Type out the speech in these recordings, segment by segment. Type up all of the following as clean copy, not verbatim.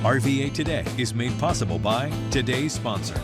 RVA Today is made possible by today's sponsor.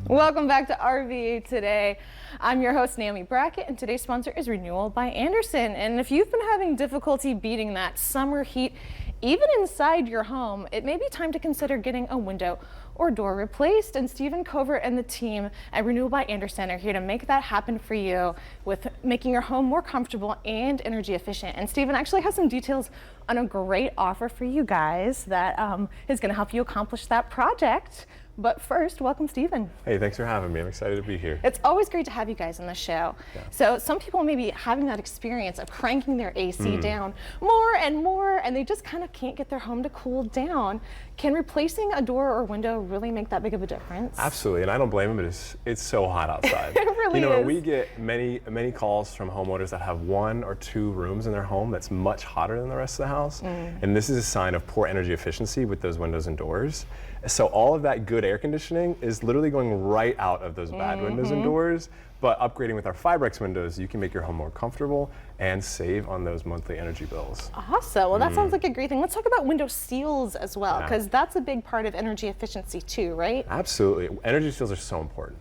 Welcome back to RVA Today. I'm your host, Naomi Brackett, and today's sponsor is Renewal by Andersen. And if you've been having difficulty beating that summer heat, even inside your home, it may be time to consider getting a window or door replaced. And Stephen Covert and the team at Renewal by Andersen are here to make that happen for you with making your home more comfortable and energy efficient. And Stephen actually has some details on a great offer for you guys that is going to help you accomplish that project. But first, welcome, Stephen. Hey, thanks for having me. I'm excited to be here. It's always great to have you guys on the show. Yeah. So some people may be having that experience of cranking their AC down more, and they just kind of can't get their home to cool down. Can replacing a door or window really make that big of a difference? Absolutely, and I don't blame them. It's so hot outside. It really is. We get many calls from homeowners that have 1 or 2 rooms in their home that's much hotter than the rest of the house. And this is a sign of poor energy efficiency with those windows and doors. So all of that good air conditioning is literally going right out of those bad windows and doors. But upgrading with our Fibrex windows, you can make your home more comfortable and save on those monthly energy bills. Awesome. Well, that sounds like a great thing. Let's talk about window seals as well, because that's a big part of energy efficiency too, right? Absolutely. Energy seals are so important.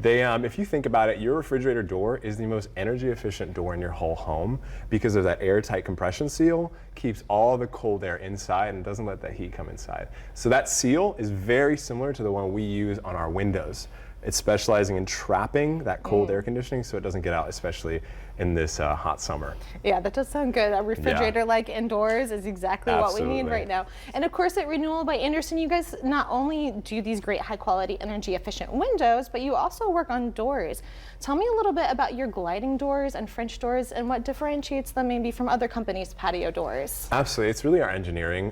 They, if you think about it, your refrigerator door is the most energy efficient door in your whole home because of that airtight compression seal, keeps all the cold air inside and doesn't let that heat come inside. So that seal is very similar to the one we use on our windows. It's specializing in trapping that cold air conditioning so it doesn't get out, especially in this hot summer. Yeah, that does sound good. A refrigerator-like indoors is exactly what we need right now. And of course, at Renewal by Andersen, you guys not only do these great high-quality, energy-efficient windows, but you also work on doors. Tell me a little bit about your gliding doors and French doors and what differentiates them maybe from other companies' patio doors. Absolutely. It's really our engineering.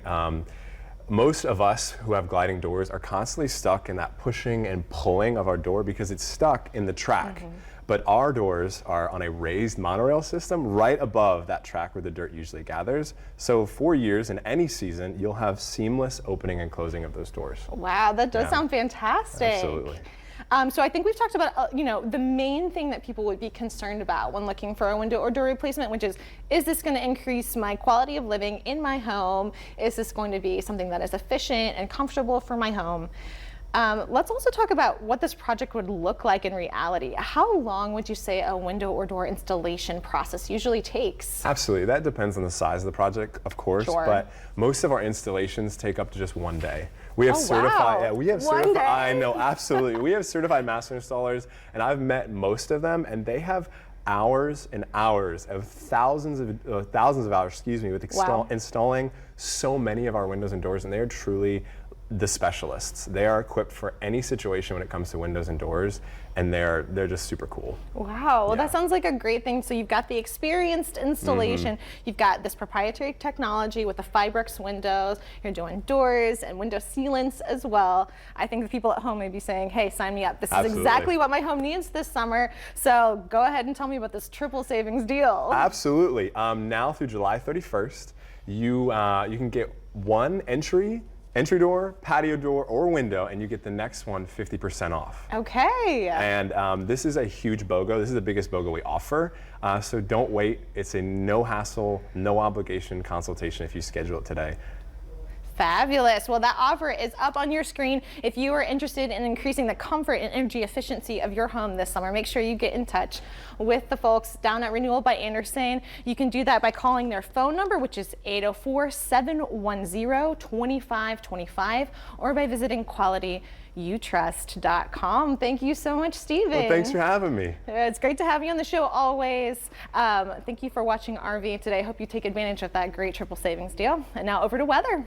Most of us who have gliding doors are constantly stuck in that pushing and pulling of our door because it's stuck in the track. But our doors are on a raised monorail system right above that track where the dirt usually gathers. So 4 years in any season, you'll have seamless opening and closing of those doors. Wow, that does sound fantastic. Absolutely. So I think we've talked about, the main thing that people would be concerned about when looking for a window or door replacement, which is this going to increase my quality of living in my home? Is this going to be something that is efficient and comfortable for my home? Let's also talk about what this project would look like in reality. How long would you say a window or door installation process usually takes? Absolutely. That depends on the size of the project, of course, but most of our installations take up to just 1 day. We have certified, I know, absolutely. We have certified master installers, and I've met most of them, and they have hours and hours of thousands of hours, with installing so many of our windows and doors, and they are truly the specialists. They are equipped for any situation when it comes to windows and doors, and they're just super cool. Wow, well that sounds like a great thing. So you've got the experienced installation, you've got this proprietary technology with the Fibrex windows, you're doing doors and window sealants as well. I think the people at home may be saying, hey, sign me up. This is exactly what my home needs this summer. So go ahead and tell me about this triple savings deal. Absolutely. Now through July 31st, you can get one entry door, patio door, or window, and you get the next one 50% off. Okay. And this is a huge BOGO. This is the biggest BOGO we offer. So don't wait. It's a no hassle, no obligation consultation if you schedule it today. Fabulous. Well, that offer is up on your screen. If you are interested in increasing the comfort and energy efficiency of your home this summer, make sure you get in touch with the folks down at Renewal by Andersen. You can do that by calling their phone number, which is 804-710-2525, or by visiting qualityyoutrust.com. Thank you so much, Stephen. Well, thanks for having me. It's great to have you on the show always. Thank you for watching RVA Today. Hope you take advantage of that great triple savings deal. And now over to weather.